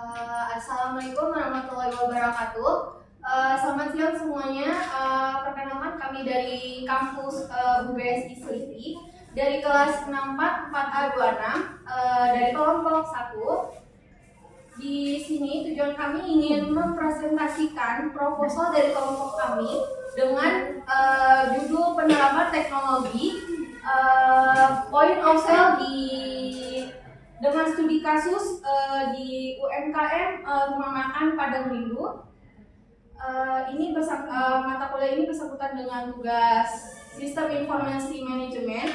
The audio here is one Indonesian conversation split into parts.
Assalamualaikum warahmatullahi wabarakatuh. Selamat siang semuanya. Perkenalkan kami dari kampus UBSI Selipi dari kelas 64 4A26 dari kelompok 1. Di sini tujuan kami ingin mempresentasikan proposal dari kelompok kami dengan judul penerapan teknologi point of sale dengan studi kasus di UMKM Rumah Makan Padang Rindu. Mata kuliah ini bersangkutan dengan tugas Sistem Informasi Manajemen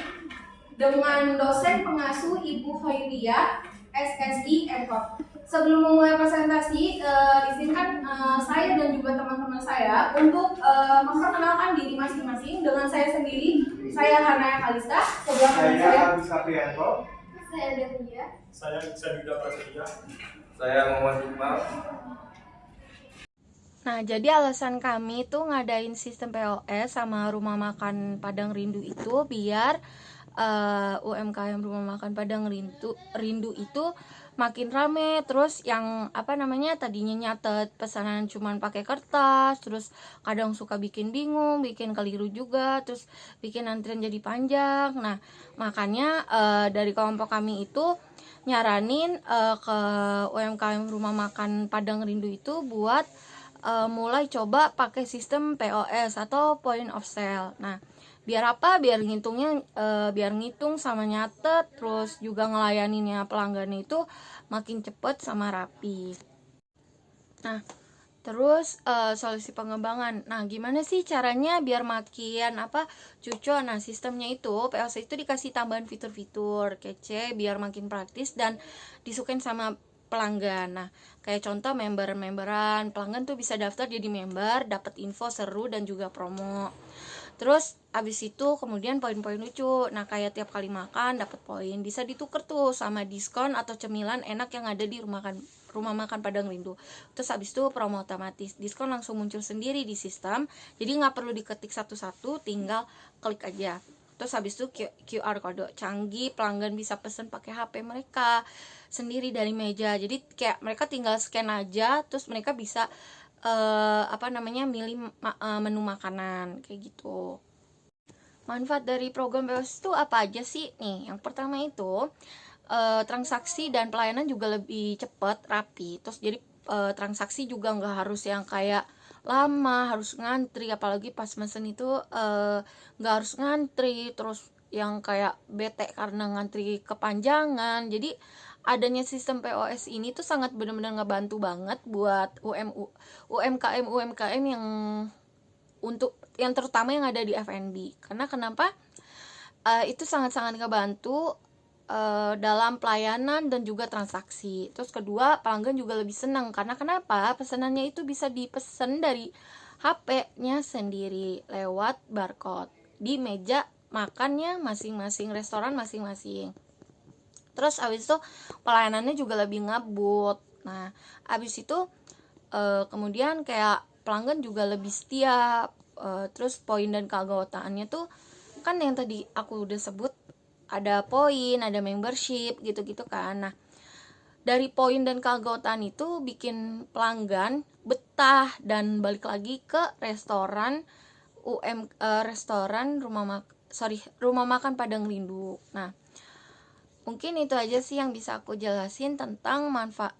dengan dosen pengasuh Ibu Khairiyah SSI MKOP. Sebelum memulai presentasi, izinkan saya dan juga teman-teman saya untuk memperkenalkan diri masing-masing. Dengan saya sendiri, saya Hanaya Kalista. Sebelah kanan saya Agus Saprianto. Saya Devia. Saya Yuda Prasetya. Saya Muhammad Iqbal. Nah, jadi alasan kami tuh ngadain sistem POS sama rumah makan Padang Rindu itu biar UMKM rumah makan Padang Rindu itu makin rame. Terus yang tadinya nyatet pesanan cuman pakai kertas, terus kadang suka bikin bingung, bikin keliru juga, terus bikin antrian jadi panjang. Nah, makanya dari kelompok kami itu nyaranin ke UMKM rumah makan Padang Rindu itu buat mulai coba pakai sistem POS atau point of sale. Nah, biar apa? Biar ngitung sama nyatet, terus juga ngelayaninnya pelanggan itu makin cepet sama rapi. Nah, terus solusi pengembangan. Nah, gimana sih caranya biar makin cuco? Nah, sistemnya itu POS itu dikasih tambahan fitur-fitur kece biar makin praktis dan disukain sama pelanggan. Nah, kayak contoh memberan, pelanggan tuh bisa daftar jadi member, dapat info seru dan juga promo. Terus abis itu kemudian poin-poin lucu. Nah, kayak tiap kali makan dapat poin, bisa ditukar tuh sama diskon atau cemilan enak yang ada di rumah makan Padang Rindu. Terus abis itu promo otomatis, diskon langsung muncul sendiri di sistem, jadi nggak perlu diketik satu-satu, tinggal klik aja. Terus habis itu QR kode canggih, pelanggan bisa pesen pakai HP mereka sendiri dari meja. Jadi kayak mereka tinggal scan aja, terus mereka bisa milih menu makanan kayak gitu. Manfaat dari program POS itu apa aja sih? Nih, yang pertama itu transaksi dan pelayanan juga lebih cepat, rapi. Terus jadi transaksi juga nggak harus yang kayak lama, harus ngantri, apalagi pas mesen itu nggak harus ngantri, terus yang kayak bete karena ngantri kepanjangan. Jadi adanya sistem POS ini tuh sangat benar-benar ngebantu banget buat UMKM yang terutama yang ada di F&B. Karena kenapa? Itu sangat-sangat ngebantu dalam pelayanan dan juga transaksi. Terus kedua, pelanggan juga lebih senang karena kenapa? Pesanannya itu bisa dipesan dari HP-nya sendiri lewat barcode di meja makannya masing-masing restoran masing-masing. Terus abis itu pelayanannya juga lebih ngebut. Nah, abis itu kemudian kayak pelanggan juga lebih setia. Terus poin dan keanggotaannya tuh kan yang tadi aku udah sebut, ada poin, ada membership gitu-gitu kan. Nah, dari poin dan keanggotaan itu bikin pelanggan betah dan balik lagi ke restoran rumah makan Padang Rindu. Nah, mungkin itu aja sih yang bisa aku jelasin tentang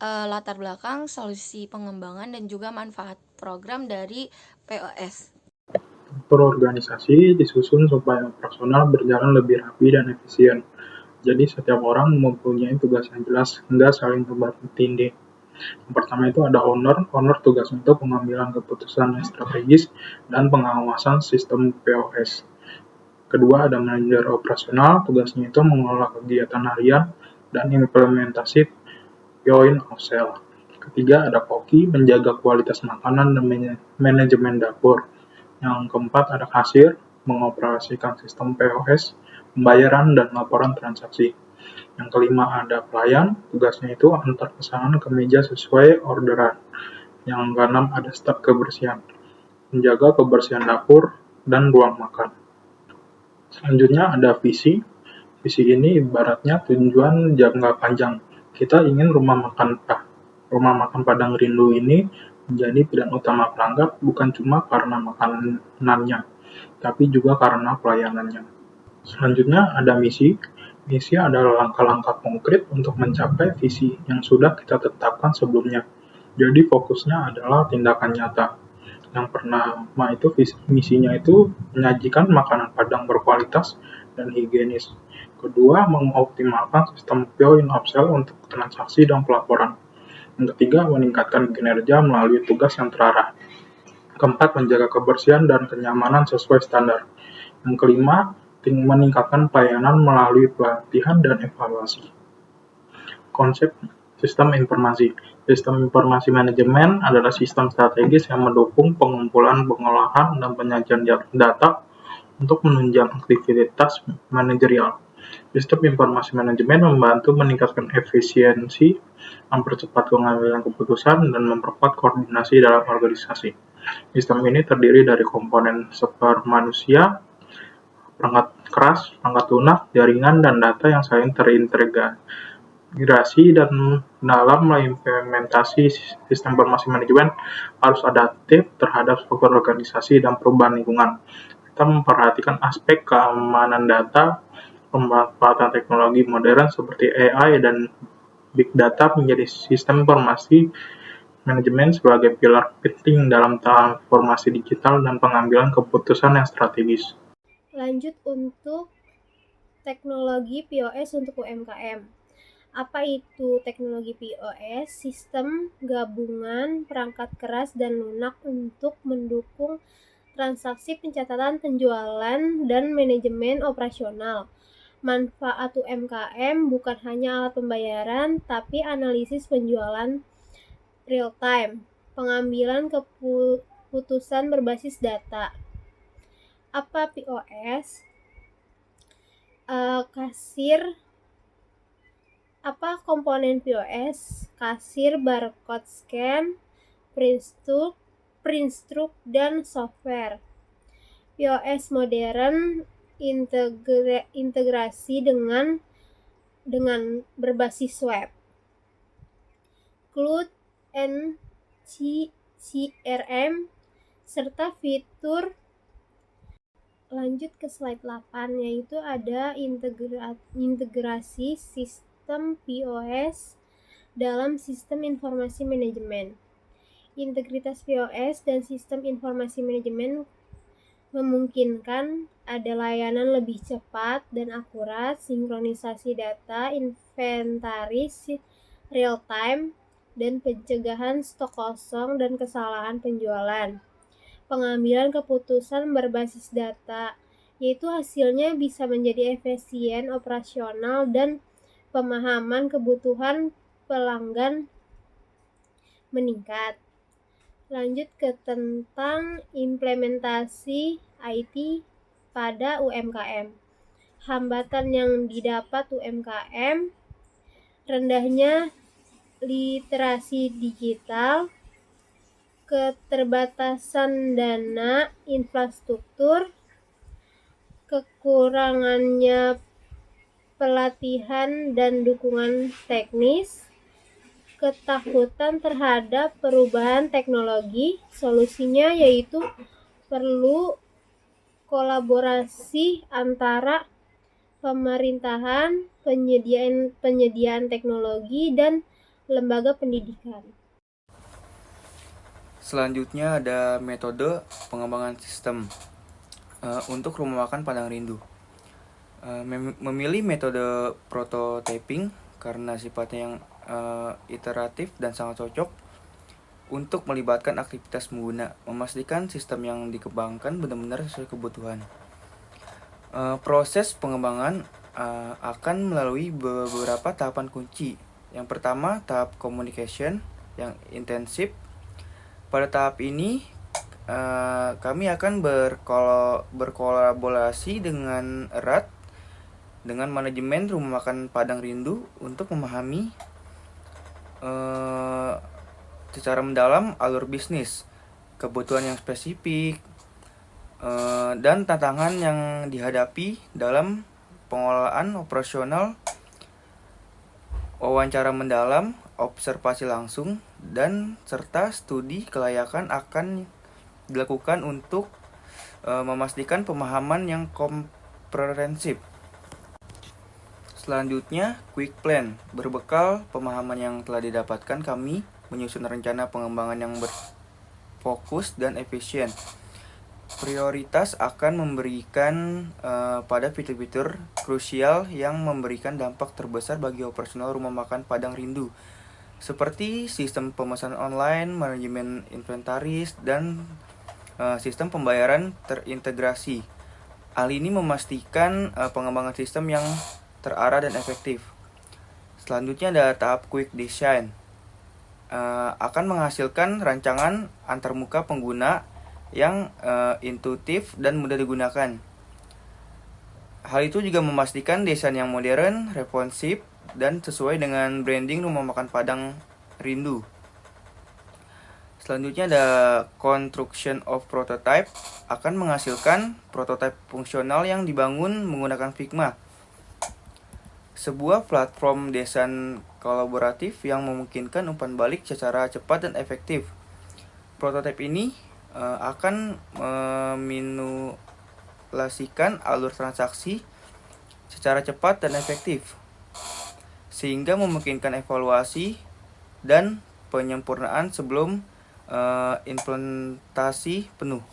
latar belakang, solusi pengembangan dan juga manfaat program dari POS. Berorganisasi disusun supaya operasional berjalan lebih rapi dan efisien. Jadi setiap orang mempunyai tugas yang jelas hingga saling berbantu tindih. Yang pertama itu ada owner. Owner tugasnya itu pengambilan keputusan yang strategis dan pengawasan sistem POS. Kedua ada manajer operasional. Tugasnya itu mengelola kegiatan harian dan implementasi point of sale. Ketiga ada koki, menjaga kualitas makanan dan manajemen dapur. Yang keempat ada kasir, mengoperasikan sistem POS, pembayaran dan laporan transaksi. Yang kelima ada pelayan, tugasnya itu antar pesanan ke meja sesuai orderan. Yang keenam ada staf kebersihan, menjaga kebersihan dapur dan ruang makan. Selanjutnya ada visi. Visi ini ibaratnya tujuan jangka panjang. Kita ingin rumah makan Rumah makan Padang Rindu ini menjadi pilihan utama pelanggan bukan cuma karena makanannya, tapi juga karena pelayanannya. Selanjutnya ada misi. Misi adalah langkah-langkah konkret untuk mencapai visi yang sudah kita tetapkan sebelumnya. Jadi fokusnya adalah tindakan nyata. Yang pertama itu misinya itu menyajikan makanan Padang berkualitas dan higienis. Kedua, mengoptimalkan sistem point of sale untuk transaksi dan pelaporan. Yang ketiga, meningkatkan kinerja melalui tugas yang terarah. Keempat, menjaga kebersihan dan kenyamanan sesuai standar. Yang kelima, meningkatkan pelayanan melalui pelatihan dan evaluasi. Konsep sistem informasi. Sistem informasi manajemen adalah sistem strategis yang mendukung pengumpulan, pengolahan, dan penyajian data untuk menunjang aktivitas manajerial. Sistem informasi manajemen membantu meningkatkan efisiensi, mempercepat pengambilan keputusan, dan memperkuat koordinasi dalam organisasi. Sistem ini terdiri dari komponen manusia, perangkat keras, perangkat lunak, jaringan, dan data yang saling terintegrasi, dan dalam mengimplementasi sistem informasi manajemen harus adaptif terhadap struktur organisasi dan perubahan lingkungan. Kita memperhatikan aspek keamanan data, pemanfaatan teknologi modern seperti AI dan Big Data menjadi sistem informasi manajemen sebagai pilar penting dalam transformasi digital dan pengambilan keputusan yang strategis. Lanjut untuk teknologi POS untuk UMKM. Apa itu teknologi POS? Sistem gabungan perangkat keras dan lunak untuk mendukung transaksi pencatatan penjualan dan manajemen operasional. Manfaat UMKM bukan hanya alat pembayaran, tapi analisis penjualan real time, pengambilan keputusan berbasis data. Apa POS? Apa komponen POS? Kasir, barcode scan, print stroke, dan software. POS modern integrasi dengan berbasis web. Cloud and CRM serta fitur. Lanjut ke slide 8, yaitu ada integrasi sistem POS dalam sistem informasi manajemen. Integritas POS dan sistem informasi manajemen memungkinkan ada layanan lebih cepat dan akurat, sinkronisasi data, inventaris real time, dan pencegahan stok kosong dan kesalahan penjualan. Pengambilan keputusan berbasis data, yaitu hasilnya bisa menjadi efisien operasional dan pemahaman kebutuhan pelanggan meningkat. Lanjut ke tentang implementasi IT pada UMKM. Hambatan yang didapat UMKM, rendahnya literasi digital, keterbatasan dana infrastruktur, kekurangannya pelatihan dan dukungan teknis, ketakutan terhadap perubahan teknologi. Solusinya yaitu perlu kolaborasi antara pemerintahan, penyediaan teknologi, dan lembaga pendidikan. Selanjutnya ada metode pengembangan sistem untuk rumah makan Padang Rindu. Memilih metode prototyping karena sifatnya yang iteratif dan sangat cocok untuk melibatkan aktivitas pengguna, memastikan sistem yang dikembangkan benar-benar sesuai kebutuhan. Proses pengembangan akan melalui beberapa tahapan kunci. Yang pertama, tahap communication yang intensif. Pada tahap ini, kami akan berkolaborasi dengan erat dengan manajemen rumah makan Padang Rindu untuk memahami secara mendalam alur bisnis, kebutuhan yang spesifik, dan tantangan yang dihadapi dalam pengelolaan operasional. Wawancara mendalam observasi langsung dan serta studi kelayakan akan dilakukan untuk memastikan pemahaman yang komprehensif. Selanjutnya, quick plan. Berbekal pemahaman yang telah didapatkan, kami menyusun rencana pengembangan yang berfokus dan efisien. Prioritas akan memberikan pada fitur-fitur krusial yang memberikan dampak terbesar bagi operasional rumah makan Padang Rindu, seperti sistem pemesanan online, manajemen inventaris, dan sistem pembayaran terintegrasi. Hal ini memastikan pengembangan sistem yang terarah dan efektif. Selanjutnya ada tahap quick design. Akan menghasilkan rancangan antarmuka pengguna yang intuitif dan mudah digunakan. Hal itu juga memastikan desain yang modern, responsif, dan sesuai dengan branding rumah makan Padang Rindu. Selanjutnya ada construction of prototype, akan menghasilkan prototipe fungsional yang dibangun menggunakan Figma, sebuah platform desain kolaboratif yang memungkinkan umpan balik secara cepat dan efektif. Prototipe ini akan meminimalisasikan alur transaksi secara cepat dan efektif, sehingga memungkinkan evaluasi dan penyempurnaan sebelum implementasi penuh.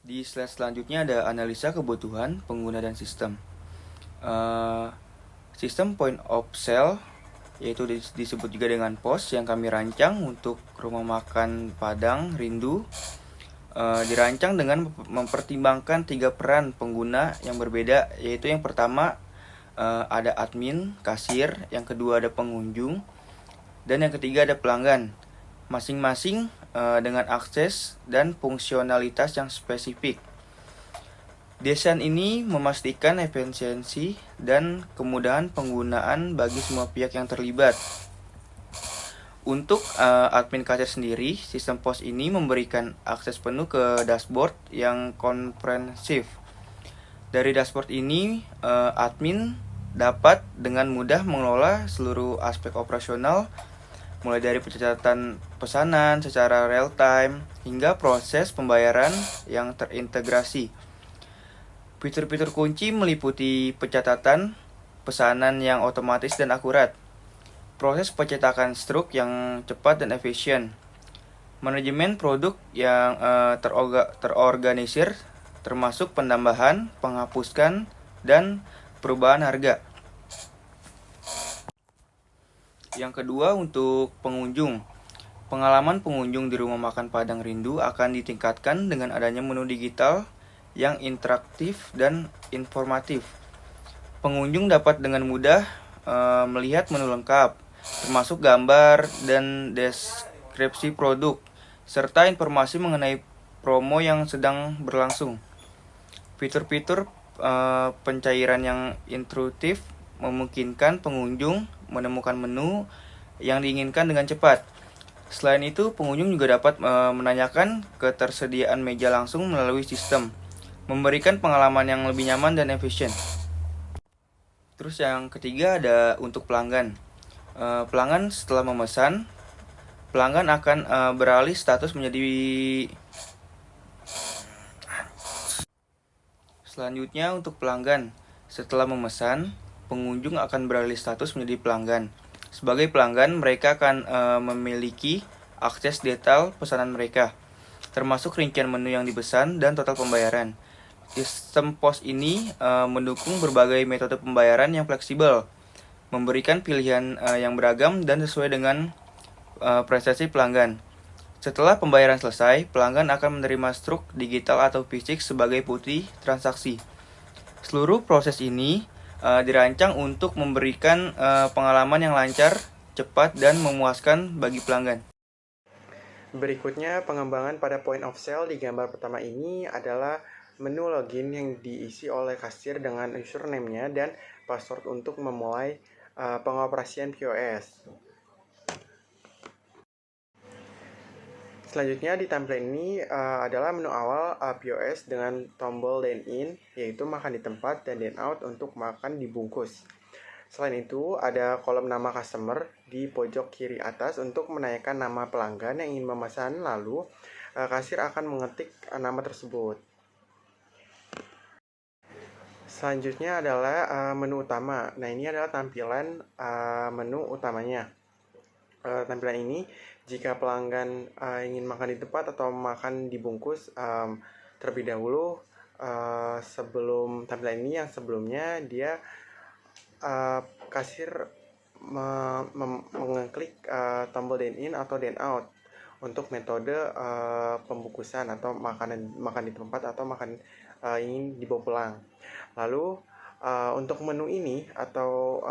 Di slide selanjutnya ada analisa kebutuhan pengguna dan sistem. Sistem point of sale, yaitu disebut juga dengan POS, yang kami rancang untuk rumah makan Padang Rindu, dirancang dengan mempertimbangkan 3 peran pengguna yang berbeda, yaitu yang pertama ada admin, kasir, yang kedua ada pengunjung, dan yang ketiga ada pelanggan, masing-masing dengan akses dan fungsionalitas yang spesifik. Desain ini memastikan efisiensi dan kemudahan penggunaan bagi semua pihak yang terlibat. Untuk admin kasir sendiri, sistem POS ini memberikan akses penuh ke dashboard yang komprehensif. Dari dashboard ini, admin dapat dengan mudah mengelola seluruh aspek operasional, mulai dari pencatatan pesanan secara real time hingga proses pembayaran yang terintegrasi. Fitur-fitur kunci meliputi pencatatan pesanan yang otomatis dan akurat, proses pencetakan struk yang cepat dan efisien, manajemen produk yang terorganisir, termasuk penambahan, penghapuskan, dan perubahan harga. Yang kedua, untuk pengunjung. Pengalaman pengunjung di rumah makan Padang Rindu akan ditingkatkan dengan adanya menu digital yang interaktif dan informatif. Pengunjung dapat dengan mudah melihat menu lengkap, termasuk gambar dan deskripsi produk, serta informasi mengenai promo yang sedang berlangsung. Fitur-fitur pencairan yang intuitif memungkinkan pengunjung menemukan menu yang diinginkan dengan cepat. Selain itu, pengunjung juga dapat menanyakan ketersediaan meja langsung melalui sistem, memberikan pengalaman yang lebih nyaman dan efisien. Terus yang ketiga ada untuk pelanggan. Pelanggan setelah memesan, pelanggan akan beralih status menjadi. Selanjutnya untuk pelanggan, setelah memesan, pengunjung akan beralih status menjadi pelanggan. Sebagai pelanggan, mereka akan memiliki akses detail pesanan mereka, termasuk rincian menu yang dipesan dan total pembayaran. Sistem POS ini mendukung berbagai metode pembayaran yang fleksibel, memberikan pilihan yang beragam dan sesuai dengan preferensi pelanggan. Setelah pembayaran selesai, pelanggan akan menerima struk digital atau fisik sebagai bukti transaksi. Seluruh proses ini dirancang untuk memberikan pengalaman yang lancar, cepat, dan memuaskan bagi pelanggan. Berikutnya, pengembangan pada point of sale di gambar pertama ini adalah menu login yang diisi oleh kasir dengan username-nya dan password untuk memulai pengoperasian POS. Selanjutnya di tampilan ini adalah menu awal POS dengan tombol dine in, yaitu makan di tempat, dan dine out untuk makan dibungkus. Selain itu, ada kolom nama customer di pojok kiri atas untuk menanyakan nama pelanggan yang ingin memesan, lalu kasir akan mengetik nama tersebut. Selanjutnya adalah menu utama. Nah, ini adalah tampilan menu utamanya. Tampilan ini, jika pelanggan ingin makan di tempat atau makan dibungkus, terlebih dahulu sebelum tampilan ini yang sebelumnya dia kasir mengeklik tombol dine in atau dine out untuk metode pembungkusan atau makan di tempat atau makan ingin dibawa pulang. Lalu untuk menu ini atau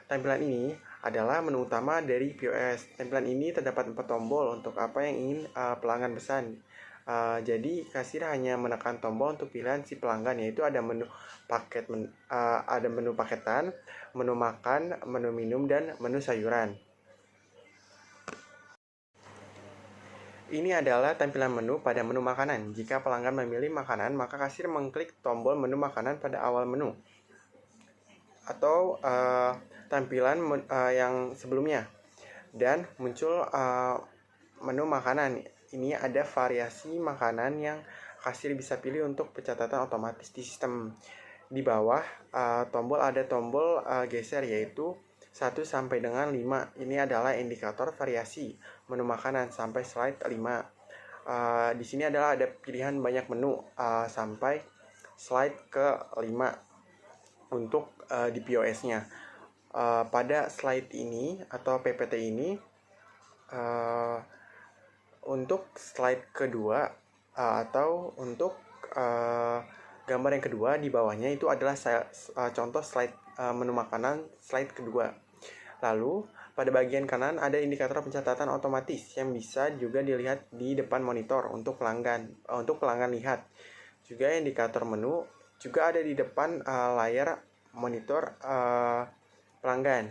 tampilan ini adalah menu utama dari POS. Tampilan ini terdapat 4 tombol untuk apa yang ingin pelanggan pesan. Jadi kasir hanya menekan tombol untuk pilihan si pelanggan, yaitu ada menu paket, ada menu paketan, menu makan, menu minum, dan menu sayuran. Ini adalah tampilan menu pada menu makanan. Jika pelanggan memilih makanan, maka kasir mengklik tombol menu makanan pada awal menu atau tampilan yang sebelumnya, dan muncul menu makanan. Ini ada variasi makanan yang kasir bisa pilih untuk pencatatan otomatis di sistem. Di bawah tombol ada tombol geser, yaitu 1 sampai dengan 5. Ini adalah indikator variasi menu makanan sampai slide 5. Di sini adalah ada pilihan banyak menu sampai slide ke 5 untuk di POS-nya. Pada slide ini atau PPT ini, untuk slide kedua atau untuk gambar yang kedua di bawahnya itu adalah contoh slide menu makanan slide kedua. Lalu pada bagian kanan ada indikator pencatatan otomatis yang bisa juga dilihat di depan monitor untuk pelanggan lihat. Juga indikator menu juga ada di depan layar monitor pelanggan.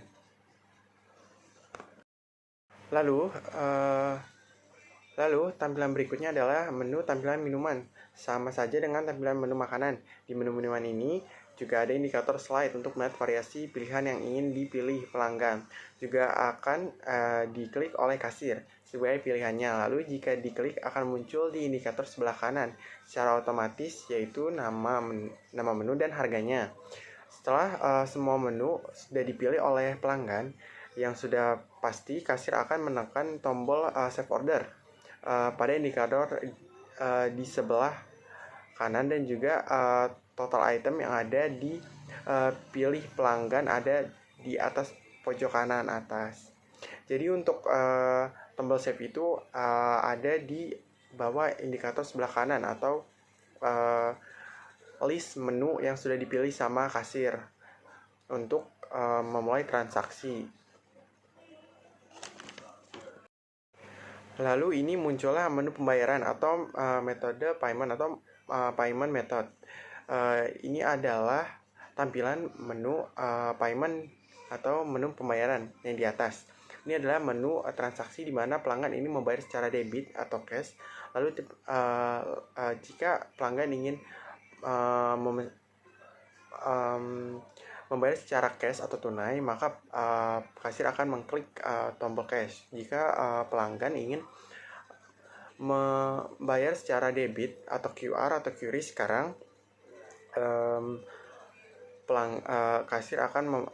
Lalu tampilan berikutnya adalah menu tampilan minuman. Sama saja dengan tampilan menu makanan. Di menu minuman ini juga ada indikator slide untuk melihat variasi pilihan yang ingin dipilih pelanggan. Juga akan diklik oleh kasir sebagai pilihannya. Lalu jika diklik akan muncul di indikator sebelah kanan secara otomatis, yaitu nama menu dan harganya. Setelah semua menu sudah dipilih oleh pelanggan yang sudah pasti, kasir akan menekan tombol save order pada indikator di sebelah kanan, dan juga total item yang ada di pilih pelanggan ada di atas pojok kanan atas. Jadi untuk tombol save itu ada di bawah indikator sebelah kanan atau list menu yang sudah dipilih sama kasir untuk memulai transaksi. Lalu ini muncullah menu pembayaran atau metode payment atau payment method. Ini adalah tampilan menu payment atau menu pembayaran yang di atas. Ini adalah menu transaksi di mana pelanggan ini membayar secara debit atau cash. Lalu jika pelanggan ingin membayar secara cash atau tunai, maka kasir akan mengklik tombol cash. Jika pelanggan ingin membayar secara debit atau QR atau QRIS sekarang, kasir akan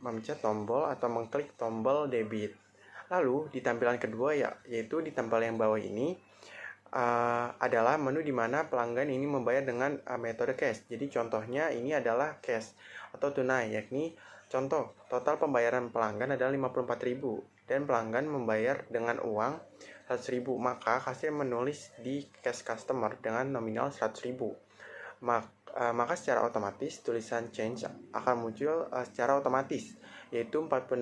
memencet tombol atau mengklik tombol debit. Lalu di tampilan kedua yaitu di tombol yang bawah ini adalah menu di mana pelanggan ini membayar dengan metode cash. Jadi contohnya ini adalah cash atau tunai, yakni contoh total pembayaran pelanggan adalah 54.000 dan pelanggan membayar dengan uang 100.000, maka kasir menulis di cash customer dengan nominal 100.000. Maka secara otomatis tulisan change akan muncul secara otomatis, yaitu 46.000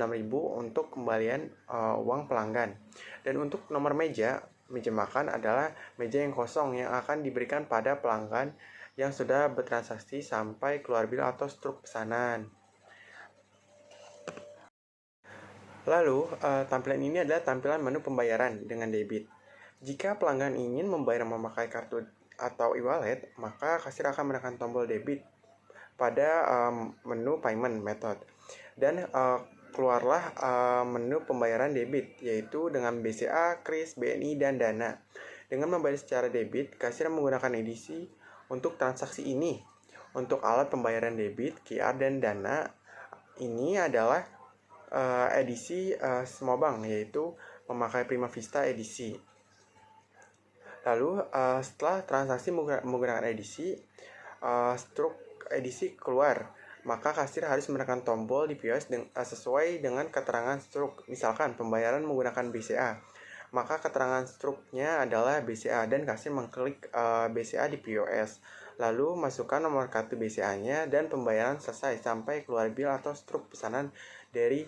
untuk kembalian uang pelanggan. Dan untuk nomor meja makan adalah meja yang kosong yang akan diberikan pada pelanggan yang sudah bertransaksi sampai keluar bil atau struk pesanan. Lalu, tampilan ini adalah tampilan menu pembayaran dengan debit. Jika pelanggan ingin membayar memakai kartu atau e-wallet, maka kasir akan menekan tombol debit pada menu payment method. Dan keluarlah menu pembayaran debit, yaitu dengan BCA, KRIS, BNI, dan Dana. Dengan membayar secara debit, kasir menggunakan edisi untuk transaksi ini. Untuk alat pembayaran debit, QR, dan Dana, ini adalah edisi semua bank, yaitu memakai Prima Vista edisi. Lalu setelah transaksi menggunakan edisi, struk edisi keluar, maka kasir harus menekan tombol di POS sesuai dengan keterangan struk. Misalkan pembayaran menggunakan BCA, maka keterangan struknya adalah BCA dan kasir mengklik BCA di POS. Lalu masukkan nomor kartu BCA-nya dan pembayaran selesai sampai keluar bill atau struk pesanan dari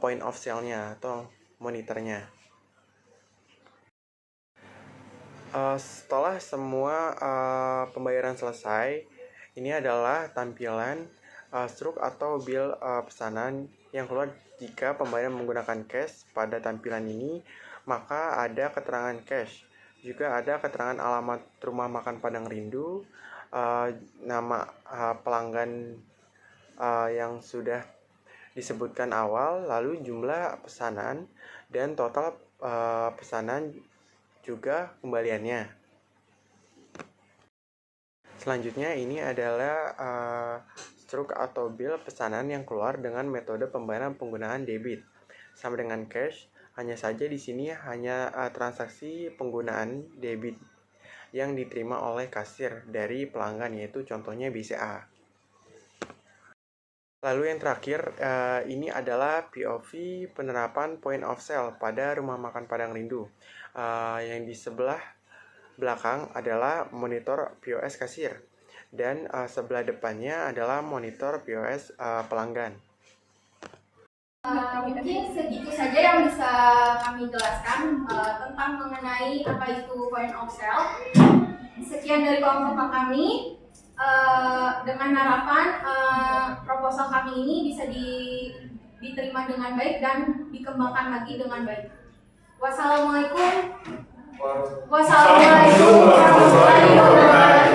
point of sale-nya atau monitornya. Setelah semua pembayaran selesai, ini adalah tampilan struk atau bill pesanan yang keluar jika pembayaran menggunakan cash. Pada tampilan ini, maka ada keterangan cash, juga ada keterangan alamat rumah makan Padang Rindu, nama pelanggan yang sudah disebutkan awal, lalu jumlah pesanan dan total pesanan juga kembaliannya. Selanjutnya ini adalah struk atau bill pesanan yang keluar dengan metode pembayaran penggunaan debit. Sama dengan cash, hanya saja di sini hanya transaksi penggunaan debit yang diterima oleh kasir dari pelanggan, yaitu contohnya BCA. Lalu yang terakhir, ini adalah POV penerapan point of sale pada rumah makan Padang Rindu. Yang di sebelah belakang adalah monitor POS kasir dan sebelah depannya adalah monitor POS pelanggan. Mungkin segitu saja yang bisa kami jelaskan tentang mengenai apa itu point of sale. Sekian dari kelompok kami. Dengan harapan proposal kami ini bisa diterima dengan baik dan dikembangkan lagi dengan baik. Wassalamualaikum warahmatullahi wabarakatuh.